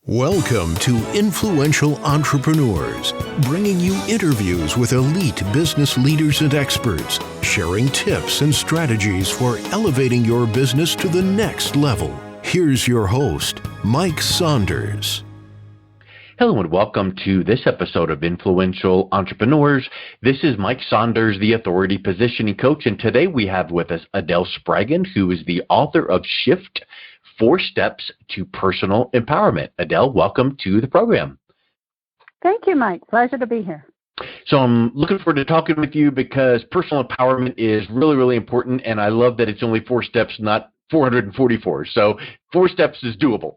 Welcome to Influential Entrepreneurs, bringing you interviews with elite business leaders and experts, sharing tips and strategies for elevating your business to the next level. Here's your host, Mike Saunders. Hello and welcome to this episode of Influential Entrepreneurs. This is Mike Saunders, the Authority Positioning Coach, and today we have with us Adele Spraggon, who is the author of Shift: 4 Steps to Personal Empowerment. Adele, welcome to the program. Thank you, Mike. Pleasure to be here. So I'm looking forward to talking with you because personal empowerment is really, really important, and I love that it's only 4 steps, not 444. So 4 steps is doable.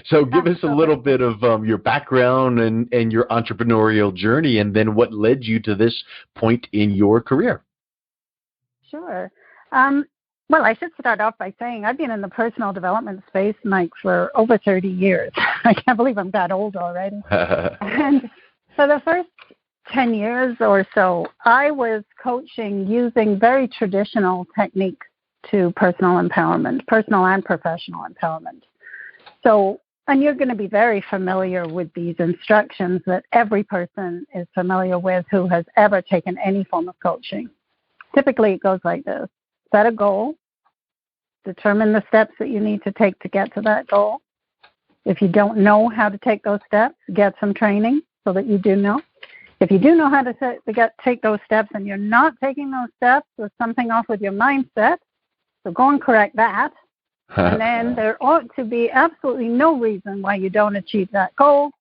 So give us a little bit of your background and your entrepreneurial journey, and then what led you to this point in your career. Sure. Well, I should start off by saying I've been in the personal development space, Mike, for over 30 years. I can't believe I'm that old already. And for the first 10 years or so, I was coaching using very traditional techniques to personal empowerment, personal and professional empowerment. So, and you're going to be very familiar with these instructions that every person is familiar with who has ever taken any form of coaching. Typically, it goes like this. Set a goal, determine the steps that you need to take to get to that goal. If you don't know how to take those steps, get some training so that you do know. If you do know how to take those steps and you're not taking those steps, there's something off with your mindset, so go and correct that. And then there ought to be absolutely no reason why you don't achieve that goal.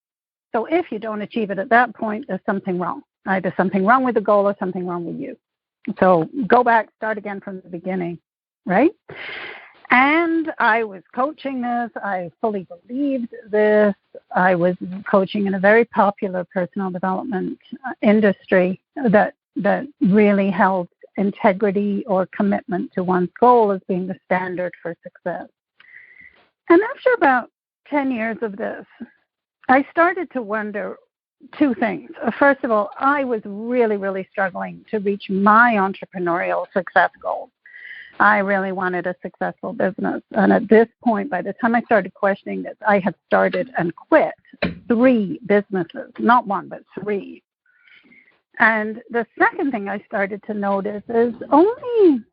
So if you don't achieve it at that point, there's something wrong. Either something wrong with the goal or something wrong with you. So go back, start again from the beginning, right? And I was coaching this. I fully believed this. I was coaching in a very popular personal development industry that really held integrity or commitment to one's goal as being the standard for success. And after about 10 years of this, I started to wonder 2 things. First of all, I was really, really struggling to reach my entrepreneurial success goals. I really wanted a successful business. And at this point, by the time I started questioning this, I had started and quit 3 businesses, not 1, but 3. And the second thing I started to notice is only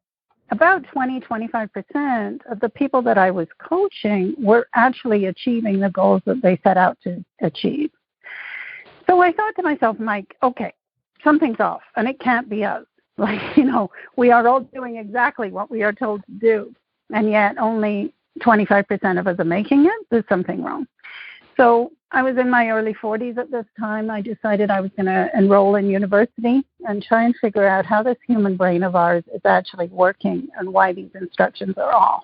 about 20-25% of the people that I was coaching were actually achieving the goals that they set out to achieve. So I thought to myself, Mike, okay, something's off, and it can't be us. We are all doing exactly what we are told to do, and yet only 25% of us are making it. There's something wrong. So I was in my early 40s at this time. I decided I was going to enroll in university and try and figure out how this human brain of ours is actually working and why these instructions are off.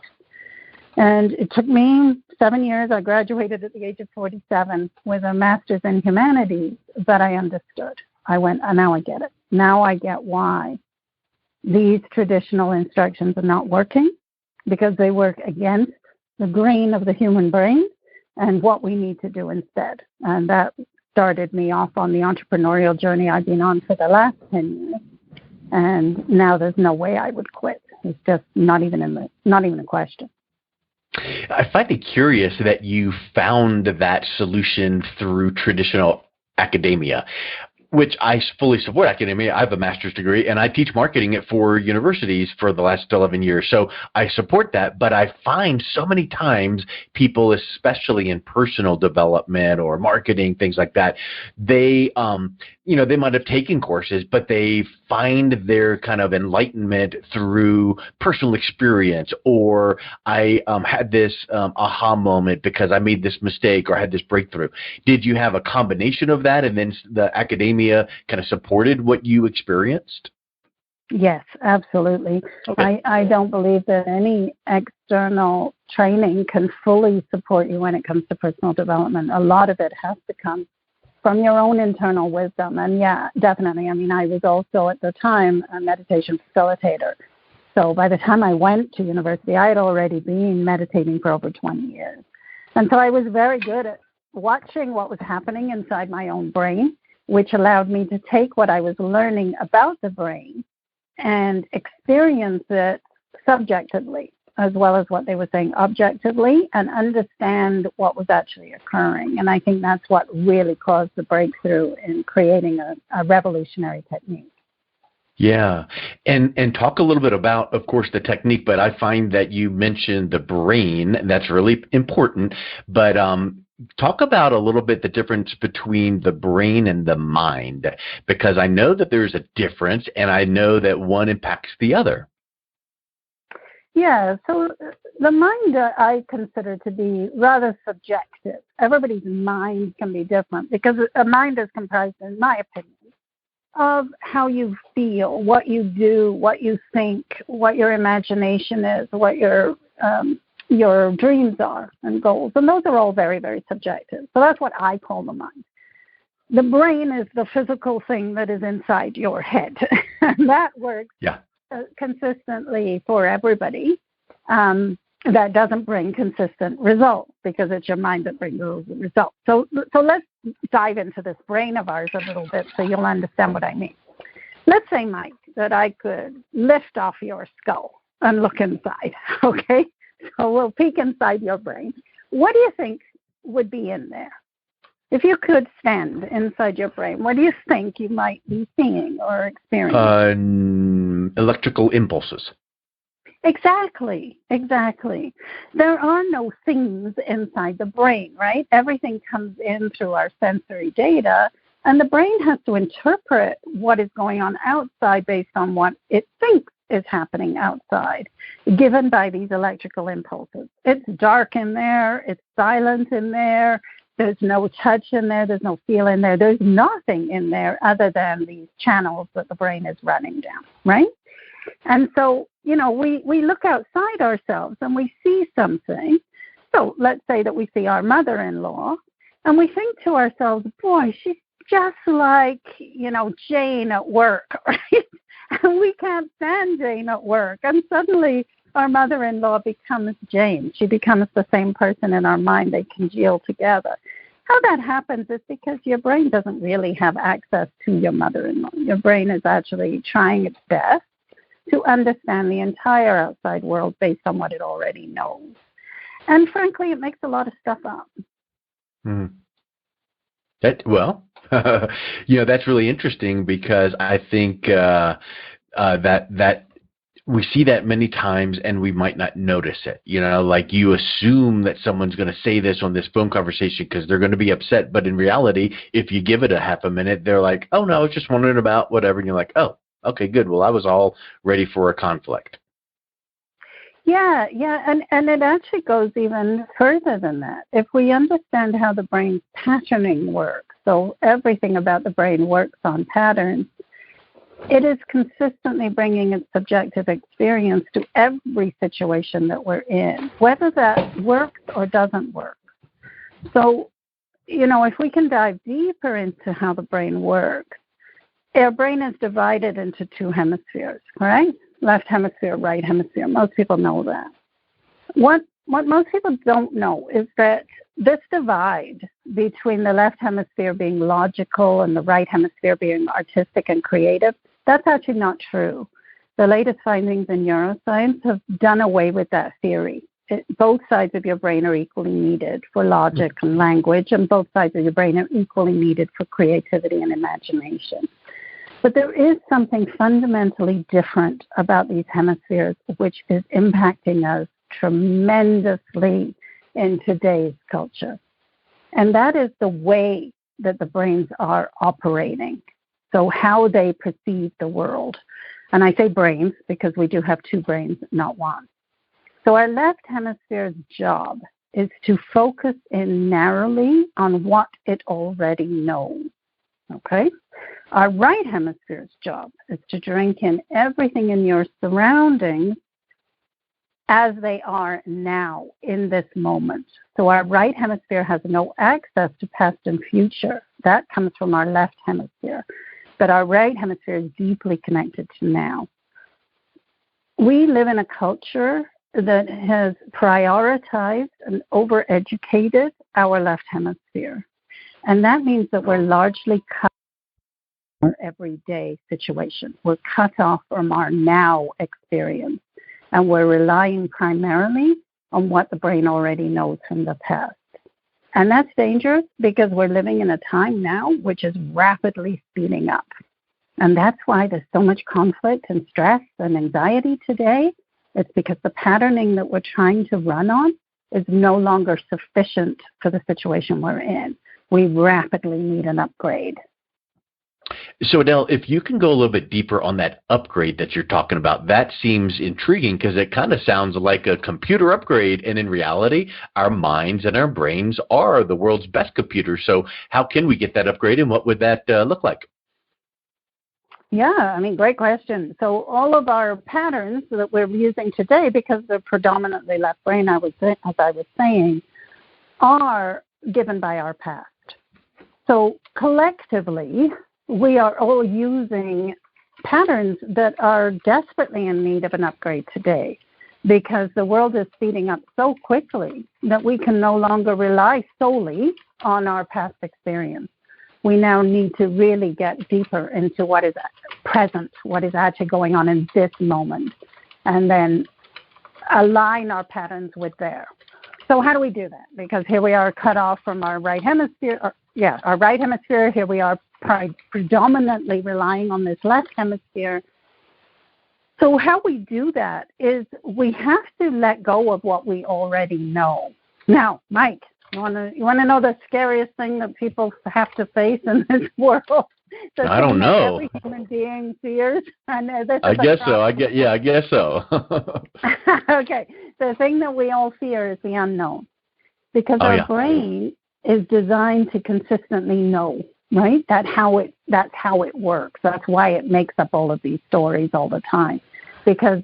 And it took me 7 years. I graduated at the age of 47 with a master's in humanities, but I understood. I went, now I get it. Now I get why these traditional instructions are not working, because they work against the grain of the human brain and what we need to do instead. And that started me off on the entrepreneurial journey I've been on for the last 10 years. And now there's no way I would quit. It's just not even a question. I find it curious that you found that solution through traditional academia, which I fully support. Academia. I have a master's degree, and I teach marketing at 4 universities for the last 11 years. So I support that, but I find so many times people, especially in personal development or marketing, things like that, they might have taken courses, but they find their kind of enlightenment through personal experience, or I had this aha moment because I made this mistake or I had this breakthrough. Did you have a combination of that, and then the academia kind of supported what you experienced? Yes, absolutely. Okay. I don't believe that any external training can fully support you when it comes to personal development. A lot of it has to come from your own internal wisdom. And yeah, definitely. I mean, I was also at the time a meditation facilitator. So by the time I went to university, I had already been meditating for over 20 years. And so I was very good at watching what was happening inside my own brain, which allowed me to take what I was learning about the brain and experience it subjectively. as well as what they were saying objectively and understand what was actually occurring. And I think that's what really caused the breakthrough in creating a revolutionary technique. Yeah. And talk a little bit about, of course, the technique, but I find that you mentioned the brain, and that's really important. But talk about a little bit the difference between the brain and the mind, because I know that there's a difference, and I know that one impacts the other. Yeah, so the mind I consider to be rather subjective. Everybody's mind can be different because a mind is comprised, in my opinion, of how you feel, what you do, what you think, what your imagination is, what your dreams are and goals. And those are all very, very subjective. So that's what I call the mind. The brain is the physical thing that is inside your head. And that works consistently for everybody. That doesn't bring consistent results because it's your mind that brings those results. So let's dive into this brain of ours a little bit so you'll understand what I mean. Let's say, Mike, that I could lift off your skull and look inside, okay? So we'll peek inside your brain. What do you think would be in there? If you could stand inside your brain, what do you think you might be seeing or experiencing? Electrical impulses. Exactly. There are no things inside the brain, right? Everything comes in through our sensory data, and the brain has to interpret what is going on outside based on what it thinks is happening outside, given by these electrical impulses. It's dark in there, it's silent in there, there's no touch in there, there's no feel in there, there's nothing in there other than these channels that the brain is running down, right? And so, we look outside ourselves and we see something. So let's say that we see our mother-in-law and we think to ourselves, boy, she's just like, Jane at work, right? And we can't stand Jane at work. And suddenly our mother-in-law becomes Jane. She becomes the same person in our mind. They congeal together. How that happens is because your brain doesn't really have access to your mother-in-law. Your brain is actually trying its best to understand the entire outside world based on what it already knows. And frankly, it makes a lot of stuff up. Mm. That's really interesting because I think that we see that many times and we might not notice it. Like you assume that someone's going to say this on this phone conversation because they're going to be upset. But in reality, if you give it a half a minute, they're like, oh, no, I was just wondering about whatever. And you're like, oh, okay, good. Well, I was all ready for a conflict. Yeah, and it actually goes even further than that. If we understand how the brain's patterning works, so everything about the brain works on patterns, it is consistently bringing its subjective experience to every situation that we're in, whether that works or doesn't work. So, if we can dive deeper into how the brain works, our brain is divided into two hemispheres, right? Left hemisphere, right hemisphere. Most people know that. What most people don't know is that this divide between the left hemisphere being logical and the right hemisphere being artistic and creative, that's actually not true. The latest findings in neuroscience have done away with that theory. Both sides of your brain are equally needed for logic and language, and both sides of your brain are equally needed for creativity and imagination. But there is something fundamentally different about these hemispheres, which is impacting us tremendously in today's culture. And that is the way that the brains are operating. So how they perceive the world. And I say brains because we do have two brains, not one. So our left hemisphere's job is to focus in narrowly on what it already knows. Okay? Our right hemisphere's job is to drink in everything in your surroundings as they are now in this moment. So our right hemisphere has no access to past and future. That comes from our left hemisphere. But our right hemisphere is deeply connected to now. We live in a culture that has prioritized and overeducated our left hemisphere. And that means that we're largely cut from our everyday situation. We're cut off from our now experience. and we're relying primarily on what the brain already knows from the past. And that's dangerous because we're living in a time now which is rapidly speeding up. And that's why there's so much conflict and stress and anxiety today. It's because the patterning that we're trying to run on is no longer sufficient for the situation we're in. We rapidly need an upgrade. So, Adele, if you can go a little bit deeper on that upgrade that you're talking about, that seems intriguing because it kind of sounds like a computer upgrade. And in reality, our minds and our brains are the world's best computers. So how can we get that upgrade, and what would that look like? Yeah, great question. So all of our patterns that we're using today, because they're predominantly left brain, as I was saying, are given by our past. So collectively, we are all using patterns that are desperately in need of an upgrade today, because the world is speeding up so quickly that we can no longer rely solely on our past experience. We now need to really get deeper into what is present, what is actually going on in this moment, and then align our patterns with there. So how do we do that? Because here we are cut off from our right hemisphere. Our right hemisphere. Here we are predominantly relying on this left hemisphere. So how we do that is we have to let go of what we already know. Now, Mike, you want to know the scariest thing that people have to face in this world? I don't know. Every human being fears. And I guess so. I guess so. Okay. The thing that we all fear is the unknown, because our brain is designed to consistently know, right? That's how it works. That's why it makes up all of these stories all the time, because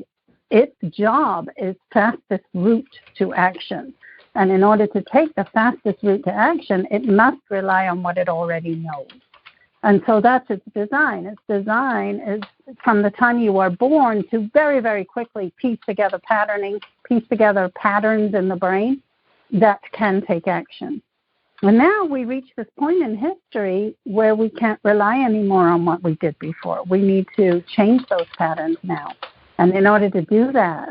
its job is fastest route to action. And in order to take the fastest route to action, it must rely on what it already knows. And so that's its design. Its design is from the time you are born to very, very quickly piece together patterns in the brain that can take action. And now we reach this point in history where we can't rely anymore on what we did before. We need to change those patterns now. And in order to do that,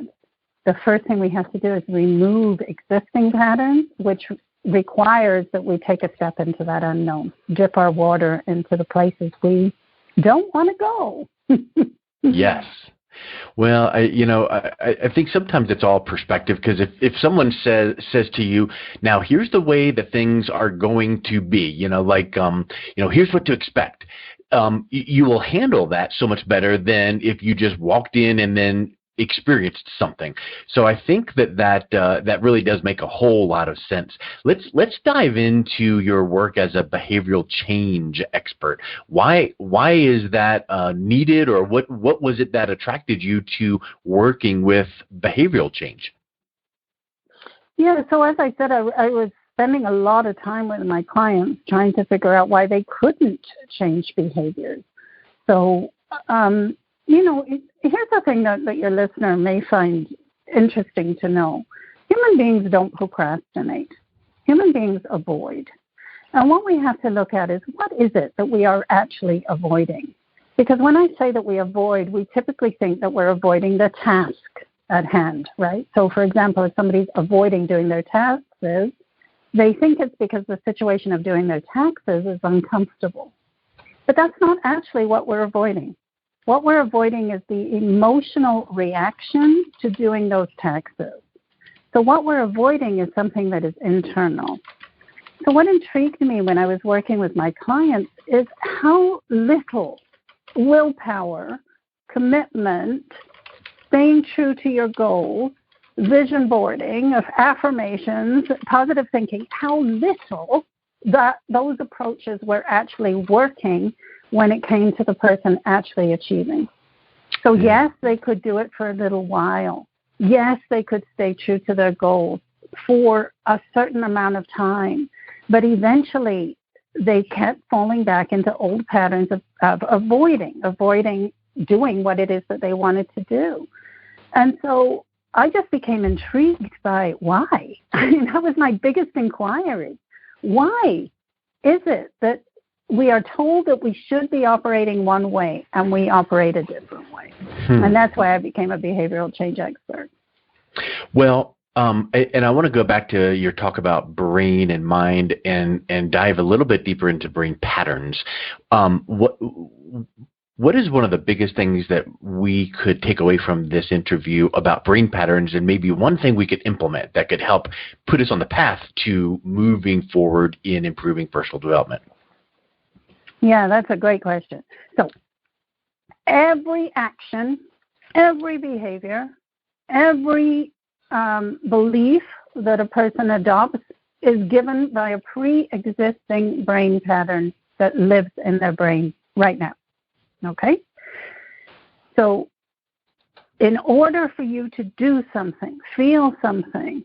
the first thing we have to do is remove existing patterns, which requires that we take a step into that unknown, dip our water into the places we don't want to go. Yes. Well, I think sometimes it's all perspective, because if someone says to you, now here's the way that things are going to be, here's what to expect, you will handle that so much better than if you just walked in and then experienced something. So I think that really does make a whole lot of sense. Let's dive into your work as a behavioral change expert. Why is that needed, or what was it that attracted you to working with behavioral change? Yeah, so as I said, I was spending a lot of time with my clients trying to figure out why they couldn't change behaviors. So here's the thing that your listener may find interesting to know. Human beings don't procrastinate. Human beings avoid. And what we have to look at is, what is it that we are actually avoiding? Because when I say that we avoid, we typically think that we're avoiding the task at hand, right? So, for example, if somebody's avoiding doing their taxes, they think it's because the situation of doing their taxes is uncomfortable. But that's not actually what we're avoiding. What we're avoiding is the emotional reaction to doing those taxes. So what we're avoiding is something that is internal. So what intrigued me when I was working with my clients is how little willpower, commitment, staying true to your goals, vision boarding, of affirmations, positive thinking, how little those approaches were actually working when it came to the person actually achieving. So yes, they could do it for a little while. Yes, they could stay true to their goals for a certain amount of time. But eventually, they kept falling back into old patterns of avoiding doing what it is that they wanted to do. And so I just became intrigued by why. That was my biggest inquiry. Why is it that we are told that we should be operating one way and we operate a different way? And that's why I became a behavioral change expert. Well, and I want to go back to your talk about brain and mind and dive a little bit deeper into brain patterns. What is one of the biggest things that we could take away from this interview about brain patterns, and maybe one thing we could implement that could help put us on the path to moving forward in improving personal development? Yeah, that's a great question. So every action, every behavior, every belief that a person adopts is given by a pre-existing brain pattern that lives in their brain right now. Okay? So in order for you to do something, feel something,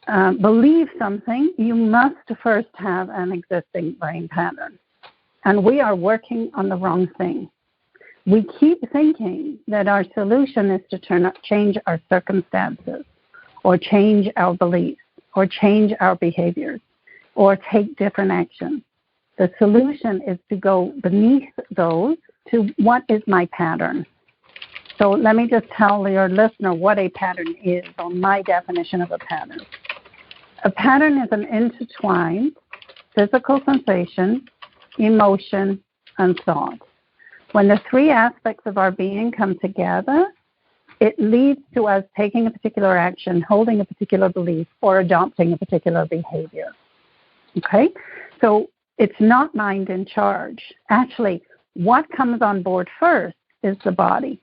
believe something, you must first have an existing brain pattern. And we are working on the wrong thing. We keep thinking that our solution is to change our circumstances, or change our beliefs, or change our behaviors, or take different actions. The solution is to go beneath those to what is my pattern. So let me just tell your listener what a pattern is, or my definition of a pattern. A pattern is an intertwined physical sensation, emotion, and thought. When the three aspects of our being come together, it leads to us taking a particular action, holding a particular belief, or adopting a particular behavior. Okay? So it's not mind in charge. Actually, what comes on board first is the body.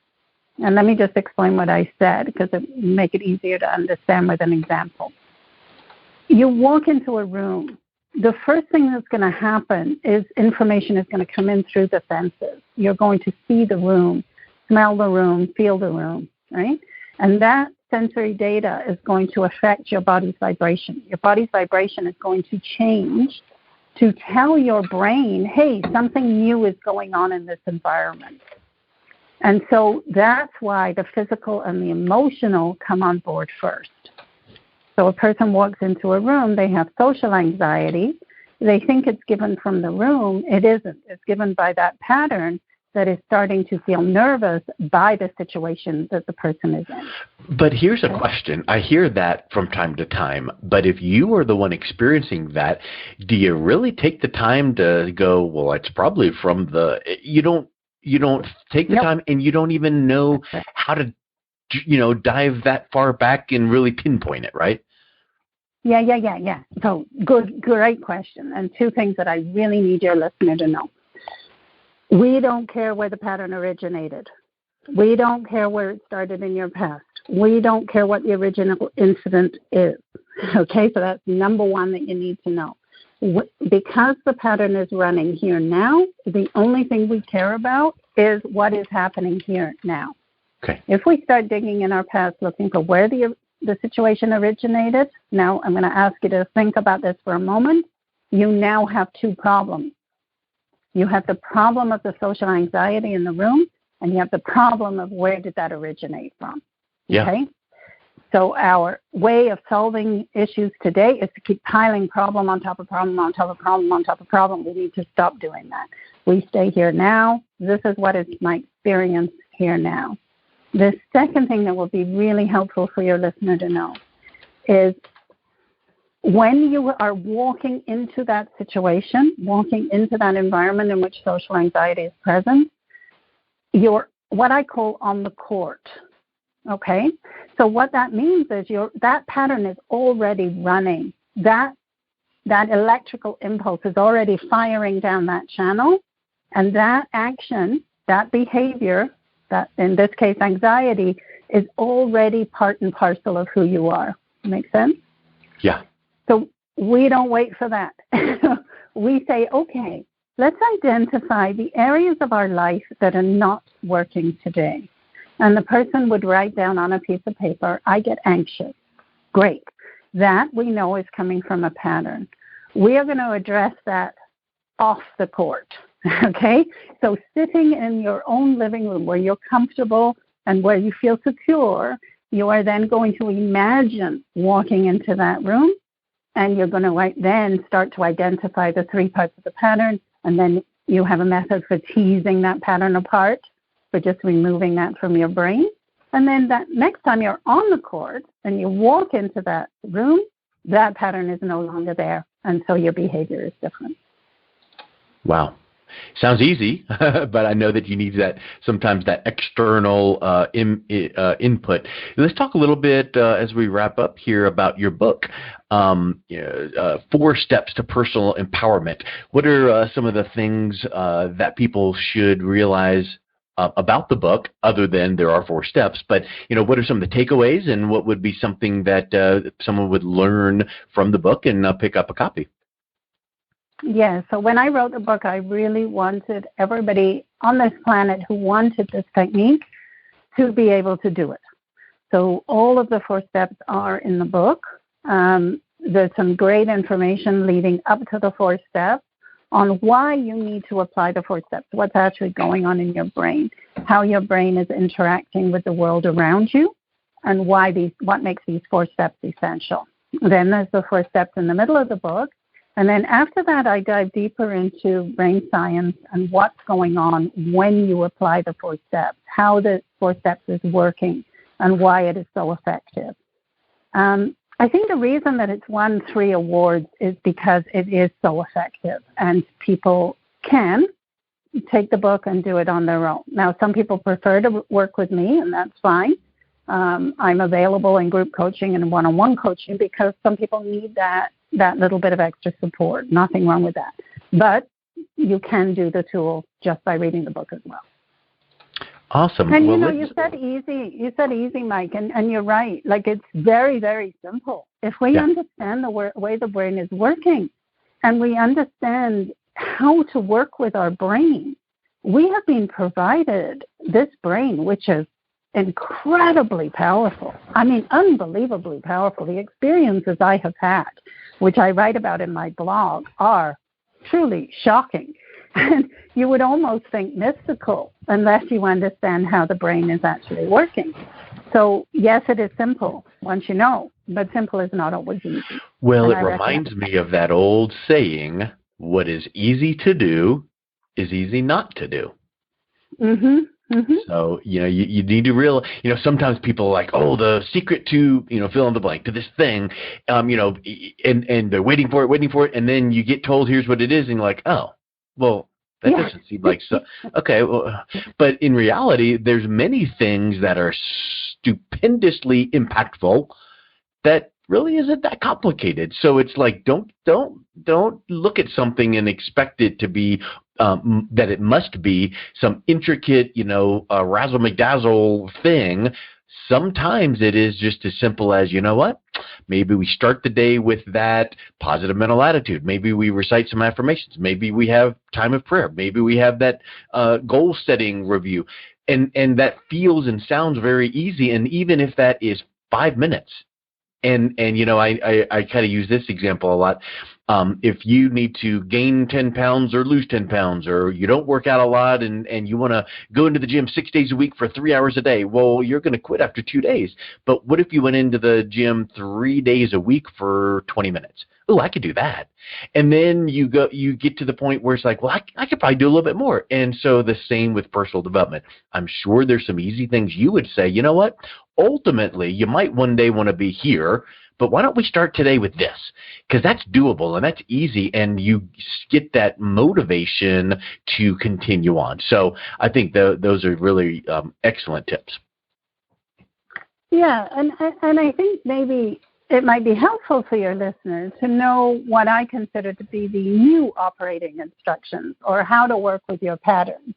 And let me just explain what I said, because it will make it easier to understand with an example. You walk into a room. The first thing that's going to happen is information is going to come in through the senses. You're going to see the room, smell the room, feel the room, right? And that sensory data is going to affect your body's vibration. Your body's vibration is going to change to tell your brain, hey, something new is going on in this environment. And so that's why the physical and the emotional come on board first. So a person walks into a room, they have social anxiety. They think it's given from the room. It isn't. It's given by that pattern that is starting to feel nervous by the situation that the person is in. But here's a question. I hear that from time to time, but if you are the one experiencing that, do you really take the time to go, well, it's probably from the, you don't take the time, and you don't even know how to, dive that far back and really pinpoint it, right? Yeah. So great question. And two things that I really need your listener to know. We don't care where the pattern originated. We don't care where it started in your past. We don't care what the original incident is. Okay, so that's number one that you need to know. Because the pattern is running here now, the only thing we care about is what is happening here now. Okay. If we start digging in our past looking for where the situation originated, now I'm going to ask you to think about this for a moment. You now have two problems. You have the problem of the social anxiety in the room, and you have the problem of where did that originate from. Yeah. Okay? So our way of solving issues today is to keep piling problem on top of problem on top of problem on top of problem. We need to stop doing that. We stay here now. This is what is my experience here now. The second thing that will be really helpful for your listener to know is when you are walking into that situation, walking into that environment in which social anxiety is present, you're what I call on the court. Okay? So what that means is that pattern is already running. That electrical impulse is already firing down that channel, and that action, that behavior, that in this case anxiety, is already part and parcel of who you are. Make sense? Yeah. So we don't wait for that. We say, okay, let's identify the areas of our life that are not working today. And the person would write down on a piece of paper, I get anxious. Great. That we know is coming from a pattern. We are going to address that off the court. Okay? So sitting in your own living room where you're comfortable and where you feel secure, you are then going to imagine walking into that room, and you're going to then start to identify the three parts of the pattern, and then you have a method for teasing that pattern apart, for just removing that from your brain. And then that next time you're on the court and you walk into that room, that pattern is no longer there. And so your behavior is different. Wow. Sounds easy, but I know that you need sometimes that external input. Let's talk a little bit as we wrap up here about your book, 4 Steps to Personal Empowerment. What are some of the things that people should realize about the book, other than there are 4 steps, but what are some of the takeaways, and what would be something that someone would learn from the book and pick up a copy? Yeah, so when I wrote the book, I really wanted everybody on this planet who wanted this technique to be able to do it. So all of the 4 steps are in the book. There's some great information leading up to the 4 steps on why you need to apply the 4 steps, what's actually going on in your brain, how your brain is interacting with the world around you, and what makes these 4 steps essential. Then there's the 4 steps in the middle of the book. And then after that, I dive deeper into brain science and what's going on when you apply the 4 steps, how the 4 steps is working, and why it is so effective. I think the reason that it's won 3 awards is because it is so effective, and people can take the book and do it on their own. Now, some people prefer to work with me, and that's fine. I'm available in group coaching and one-on-one coaching because some people need that little bit of extra support. Nothing wrong with that. But you can do the tool just by reading the book as well. Awesome. And you said easy, Mike, and you're right. Like, it's very, very simple. If we understand the way the brain is working, and we understand how to work with our brain, we have been provided this brain, which is incredibly powerful. I mean, unbelievably powerful. The experiences I have had, which I write about in my blog, are truly shocking. And you would almost think mystical unless you understand how the brain is actually working. So, yes, it is simple once you know, but simple is not always easy. Well, it reminds me of that old saying, what is easy to do is easy not to do. Mm-hmm. Mm-hmm. So, you need to realize, sometimes people are like, oh, the secret to, fill in the blank, to this thing, and they're waiting for it. And then you get told, here's what it is. And you're like, oh, well, that doesn't seem like so. Okay. Well, but in reality, there's many things that are stupendously impactful that really isn't that complicated. So it's like, don't look at something and expect it to be that it must be some intricate, razzle-McDazzle thing. Sometimes it is just as simple as, what? Maybe we start the day with that positive mental attitude. Maybe we recite some affirmations. Maybe we have time of prayer. Maybe we have that goal-setting review. And that feels and sounds very easy. And even if that is 5 minutes, and I kind of use this example a lot. If you need to gain 10 pounds or lose 10 pounds, or you don't work out a lot and you want to go into the gym 6 days a week for 3 hours a day, well, you're going to quit after 2 days. But what if you went into the gym 3 days a week for 20 minutes? Oh, I could do that. And then you get to the point where it's like, well, I could probably do a little bit more. And so the same with personal development. I'm sure there's some easy things you would say, you know what? Ultimately, you might one day want to be here, but why don't we start today with this? Because that's doable and that's easy, and you get that motivation to continue on. So I think those are really excellent tips. Yeah, and I think maybe it might be helpful for your listeners to know what I consider to be the new operating instructions, or how to work with your patterns.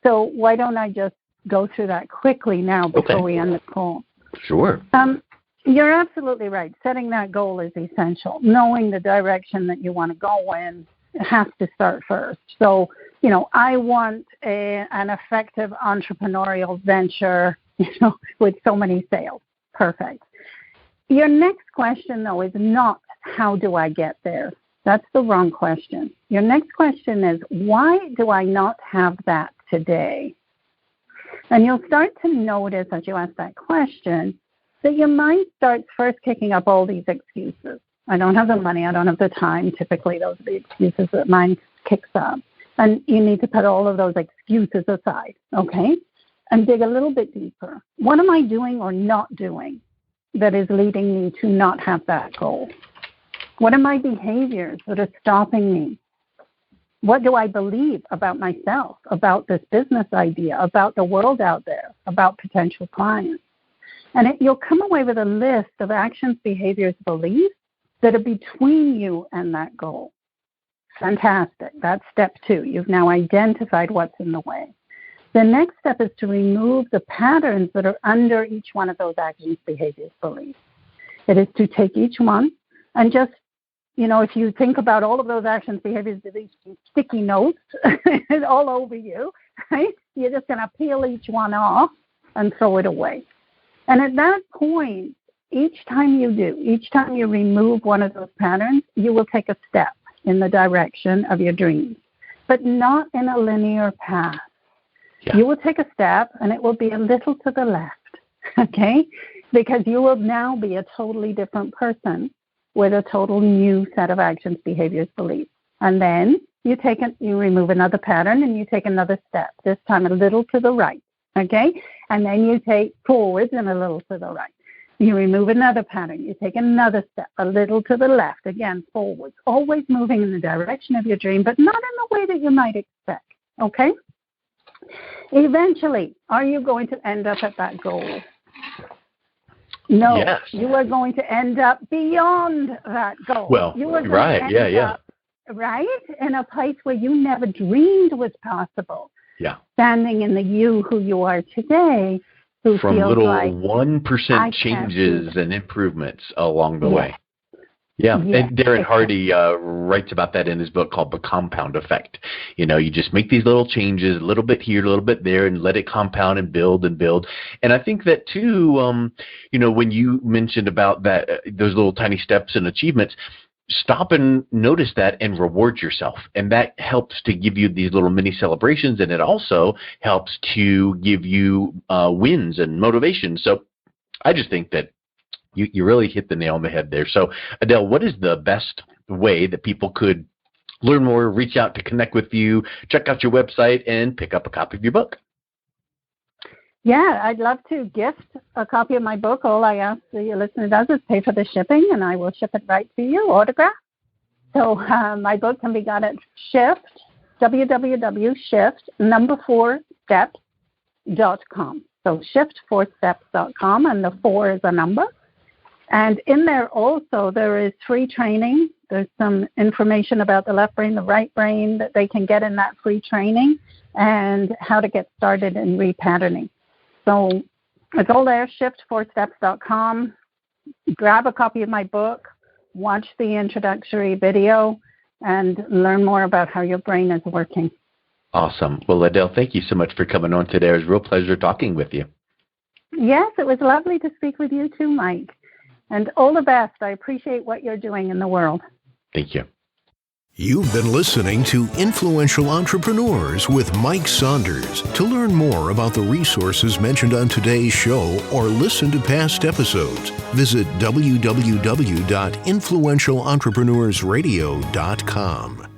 So why don't I just go through that quickly now before we end the call? Sure. You're absolutely right. Setting that goal is essential. Knowing the direction that you want to go in has to start first. So, I want an effective entrepreneurial venture, with so many sales. Perfect. Your next question, though, is not how do I get there? That's the wrong question. Your next question is, why do I not have that today? And you'll start to notice as you ask that question that your mind starts first kicking up all these excuses. I don't have the money. I don't have the time. Typically, those are the excuses that mind kicks up. And you need to put all of those excuses aside, okay? and dig a little bit deeper. What am I doing or not doing that is leading me to not have that goal? What are my behaviors that are stopping me? What do I believe about myself, about this business idea, about the world out there, about potential clients? And you'll come away with a list of actions, behaviors, beliefs that are between you and that goal. Fantastic. That's step 2. You've now identified what's in the way. The next step is to remove the patterns that are under each one of those actions, behaviors, beliefs. It is to take each one and just, if you think about all of those actions, behaviors, these sticky notes all over you, right? You're just going to peel each one off and throw it away. And at that point, each time you remove one of those patterns, you will take a step in the direction of your dreams, but not in a linear path. Yeah. You will take a step, and it will be a little to the left, okay? Because you will now be a totally different person with a total new set of actions, behaviors, beliefs. And then you remove another pattern, and you take another step, this time a little to the right, okay? And then you take forwards and a little to the right. You remove another pattern. You take another step, a little to the left, again, forwards, always moving in the direction of your dream, but not in the way that you might expect, okay? Eventually, are you going to end up at that goal? No, yes. You are going to end up beyond that goal. Well, you are right, up, right, in a place where you never dreamed was possible. Yeah. Standing in the you who you are today, who from feels little like 1% changes and improvements along the way. Yeah, yes. And Darren Hardy writes about that in his book called The Compound Effect. You just make these little changes, a little bit here, a little bit there, and let it compound and build and build. And I think that too, when you mentioned about that, those little tiny steps and achievements, stop and notice that and reward yourself. And that helps to give you these little mini celebrations, and it also helps to give you wins and motivation. So I just think that you really hit the nail on the head there. So, Adele, what is the best way that people could learn more, reach out to connect with you, check out your website, and pick up a copy of your book? Yeah, I'd love to gift a copy of my book. All I ask the listener does is pay for the shipping, and I will ship it right to you, autographed. So my book can be got at Shift, www.shift4steps.com. So shift4steps.com, and the 4 is a number. And in there also, there is free training. There's some information about the left brain, the right brain that they can get in that free training, and how to get started in repatterning. So it's all there, shift4steps.com. Grab a copy of my book, watch the introductory video, and learn more about how your brain is working. Awesome. Well, Adele, thank you so much for coming on today. It was a real pleasure talking with you. Yes, it was lovely to speak with you too, Mike. And all the best. I appreciate what you're doing in the world. Thank you. You've been listening to Influential Entrepreneurs with Mike Saunders. To learn more about the resources mentioned on today's show or listen to past episodes, visit www.influentialentrepreneursradio.com.